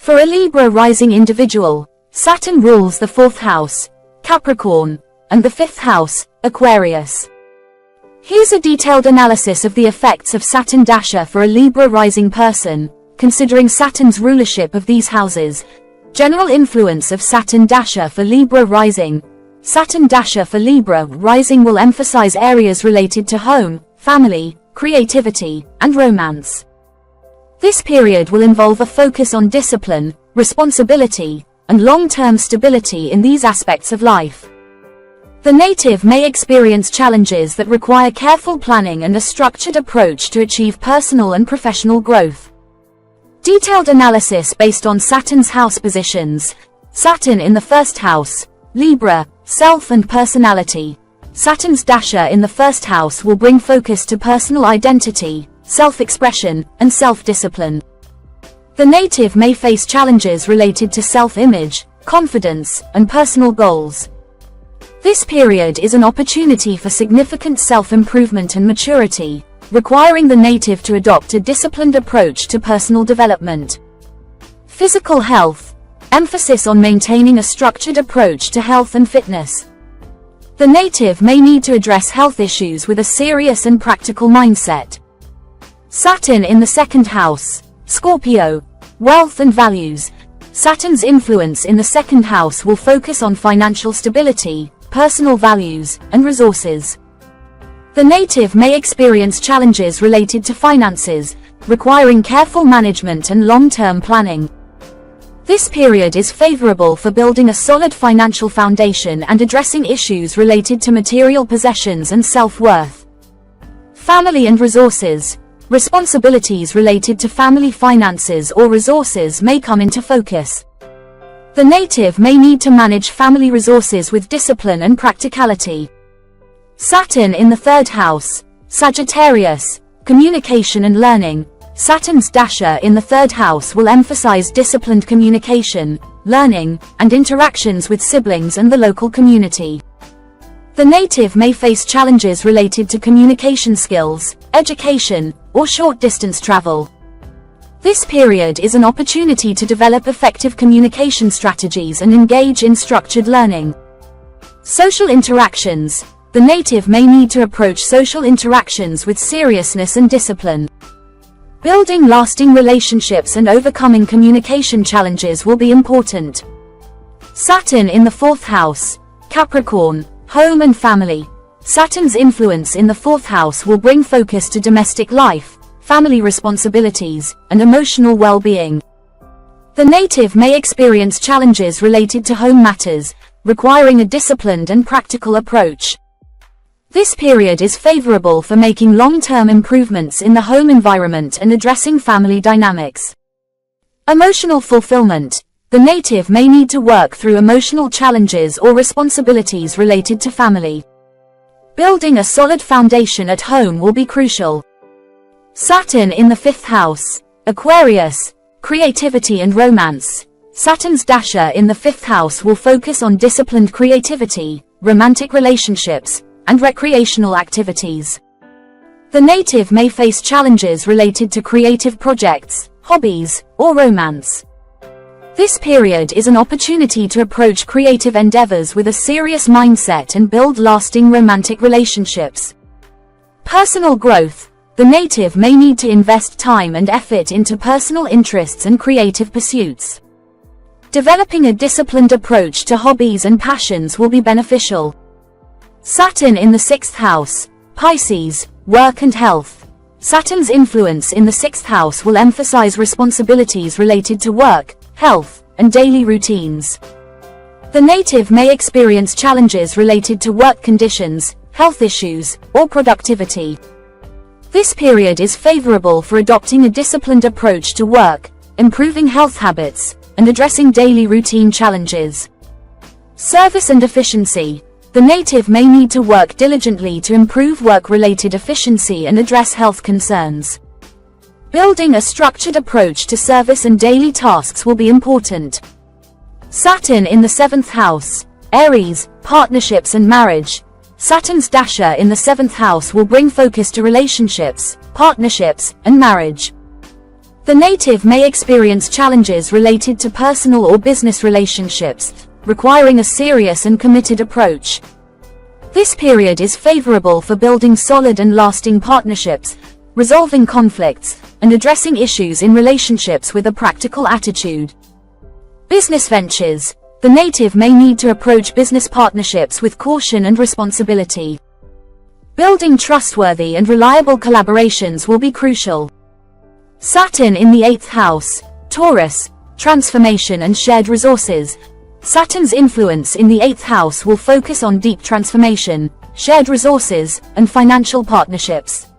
For a Libra rising individual, Saturn rules the 4th house, Capricorn, and the 5th house, Aquarius. Here's a detailed analysis of the effects of Saturn dasha for a Libra rising person, considering Saturn's rulership of these houses. General influence of Saturn dasha for Libra rising. Saturn dasha for Libra rising will emphasize areas related to home, family, creativity, and romance. This period will involve a focus on discipline, responsibility, and long-term stability in these aspects of life. The native may experience challenges that require careful planning and a structured approach to achieve personal and professional growth. Detailed analysis based on Saturn's house positions. Saturn in the 1st house, Libra, self and personality. Saturn's dasha in the 1st house will bring focus to personal identity, self-expression, and self-discipline. The native may face challenges related to self-image, confidence, and personal goals. This period is an opportunity for significant self-improvement and maturity, requiring the native to adopt a disciplined approach to personal development. Physical health. Emphasis on maintaining a structured approach to health and fitness. The native may need to address health issues with a serious and practical mindset. Saturn in the 2nd house, Scorpio, wealth and values. Saturn's influence in the 2nd house will focus on financial stability, personal values, and resources. The native may experience challenges related to finances, requiring careful management and long-term planning. This period is favorable for building a solid financial foundation and addressing issues related to material possessions and self-worth. Family and resources. Responsibilities related to family finances or resources may come into focus. The native may need to manage family resources with discipline and practicality. Saturn in the 3rd house, Sagittarius, communication and learning. Saturn's dasha in the 3rd house will emphasize disciplined communication, learning, and interactions with siblings and the local community. The native may face challenges related to communication skills, education, or short-distance travel. This period is an opportunity to develop effective communication strategies and engage in structured learning. Social interactions. The native may need to approach social interactions with seriousness and discipline. Building lasting relationships and overcoming communication challenges will be important. Saturn in the 4th house, Capricorn, home and family. Saturn's influence in the 4th house will bring focus to domestic life, family responsibilities, and emotional well-being. The native may experience challenges related to home matters, requiring a disciplined and practical approach. This period is favorable for making long-term improvements in the home environment and addressing family dynamics. Emotional fulfillment. The native may need to work through emotional challenges or responsibilities related to family. Building a solid foundation at home will be crucial. Saturn in the 5th house, Aquarius, creativity and romance. Saturn's dasha in the 5th house will focus on disciplined creativity, romantic relationships, and recreational activities. The native may face challenges related to creative projects, hobbies, or romance. This period is an opportunity to approach creative endeavors with a serious mindset and build lasting romantic relationships. Personal growth. The native may need to invest time and effort into personal interests and creative pursuits. Developing a disciplined approach to hobbies and passions will be beneficial. Saturn in the 6th house, Pisces, work and health. Saturn's influence in the 6th house will emphasize responsibilities related to work, health, and daily routines. The native may experience challenges related to work conditions, health issues, or productivity. This period is favorable for adopting a disciplined approach to work, improving health habits, and addressing daily routine challenges. Service and efficiency. The native may need to work diligently to improve work-related efficiency and address health concerns. Building a structured approach to service and daily tasks will be important. Saturn in the 7th house, Aries, partnerships and marriage. Saturn's dasha in the 7th house will bring focus to relationships, partnerships, and marriage. The native may experience challenges related to personal or business relationships, requiring a serious and committed approach. This period is favorable for building solid and lasting partnerships, resolving conflicts, and addressing issues in relationships with a practical attitude. Business ventures. The native may need to approach business partnerships with caution and responsibility. Building trustworthy and reliable collaborations will be crucial. Saturn in the 8th house, Taurus, transformation and shared resources. Saturn's influence in the 8th house will focus on deep transformation, shared resources, and financial partnerships.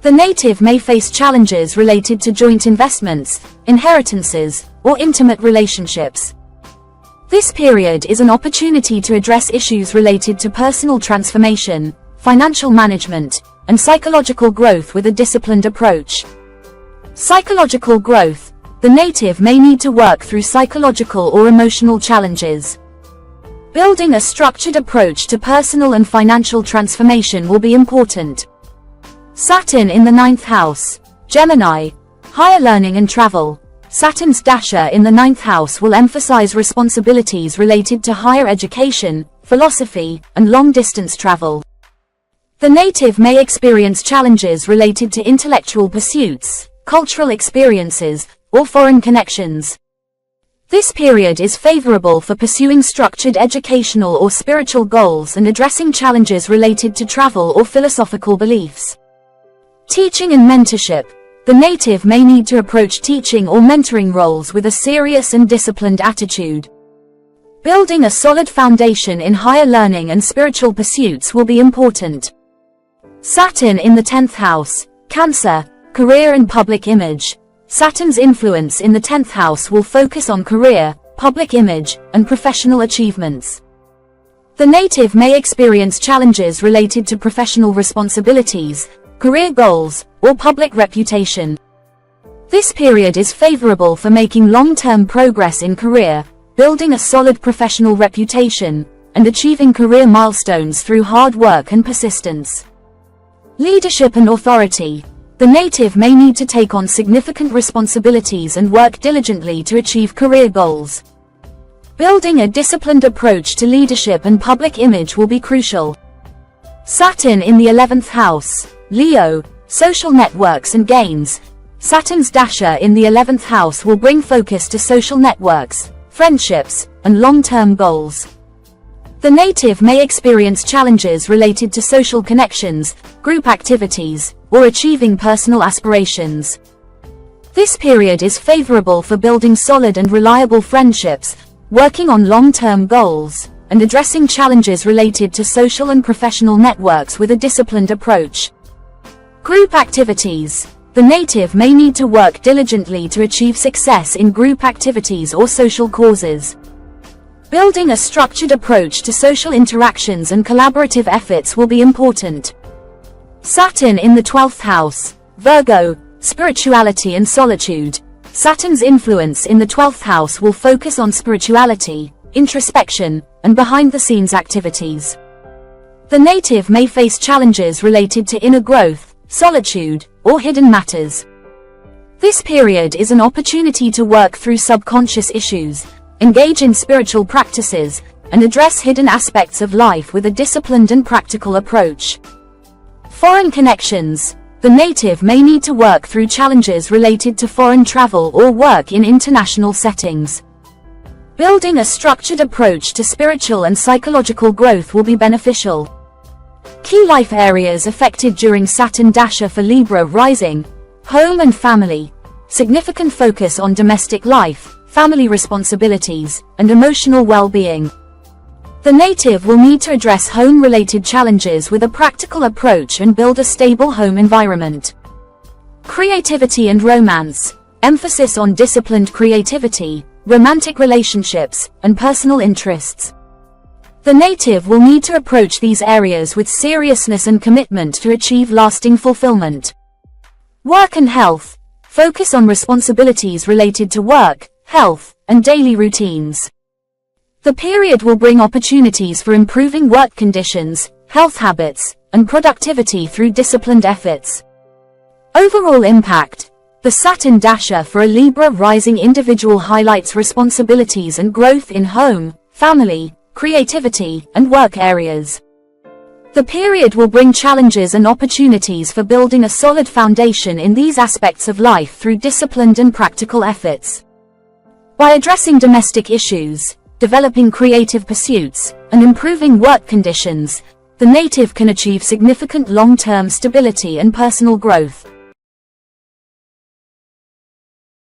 The native may face challenges related to joint investments, inheritances, or intimate relationships. This period is an opportunity to address issues related to personal transformation, financial management, and psychological growth with a disciplined approach. Psychological growth. The native may need to work through psychological or emotional challenges. Building a structured approach to personal and financial transformation will be important. Saturn in the 9th house, Gemini, higher learning and travel. Saturn's dasha in the 9th house will emphasize responsibilities related to higher education, philosophy, and long-distance travel. The native may experience challenges related to intellectual pursuits, cultural experiences, or foreign connections. This period is favorable for pursuing structured educational or spiritual goals and addressing challenges related to travel or philosophical beliefs. Teaching and mentorship. The native may need to approach teaching or mentoring roles with a serious and disciplined attitude. Building a solid foundation in higher learning and spiritual pursuits will be important. Saturn in the 10th house, Cancer, career and public image. Saturn's influence in the 10th house will focus on career, public image, and professional achievements. The native may experience challenges related to professional responsibilities, career goals, or public reputation. This period is favorable for making long-term progress in career, building a solid professional reputation, and achieving career milestones through hard work and persistence. Leadership and authority. The native may need to take on significant responsibilities and work diligently to achieve career goals. Building a disciplined approach to leadership and public image will be crucial. Saturn in the 11th house, Leo, social networks and gains. Saturn's dasha in the 11th house will bring focus to social networks, friendships, and long-term goals. The native may experience challenges related to social connections, group activities, or achieving personal aspirations. This period is favorable for building solid and reliable friendships, working on long-term goals, and addressing challenges related to social and professional networks with a disciplined approach. Group activities. The native may need to work diligently to achieve success in group activities or social causes. Building a structured approach to social interactions and collaborative efforts will be important. Saturn in the 12th house, Virgo, spirituality and solitude. Saturn's influence in the 12th house will focus on spirituality, introspection, and behind-the-scenes activities. The native may face challenges related to inner growth, solitude, or hidden matters. This period is an opportunity to work through subconscious issues, engage in spiritual practices, and address hidden aspects of life with a disciplined and practical approach. Foreign connections. The native may need to work through challenges related to foreign travel or work in international settings. Building a structured approach to spiritual and psychological growth will be beneficial. Key life areas affected during Saturn dasha for Libra rising: home and family. Significant focus on domestic life, family responsibilities, and emotional well-being. The native will need to address home-related challenges with a practical approach and build a stable home environment. Creativity and romance. Emphasis on disciplined creativity, romantic relationships, and personal interests. The native will need to approach these areas with seriousness and commitment to achieve lasting fulfillment. Work and health. Focus on responsibilities related to work, health, and daily routines. The period will bring opportunities for improving work conditions, health habits, and productivity through disciplined efforts. Overall impact. The Saturn dasha for a Libra rising individual highlights responsibilities and growth in home, family, creativity, and work areas. The period will bring challenges and opportunities for building a solid foundation in these aspects of life through disciplined and practical efforts. By addressing domestic issues, developing creative pursuits, and improving work conditions, the native can achieve significant long-term stability and personal growth.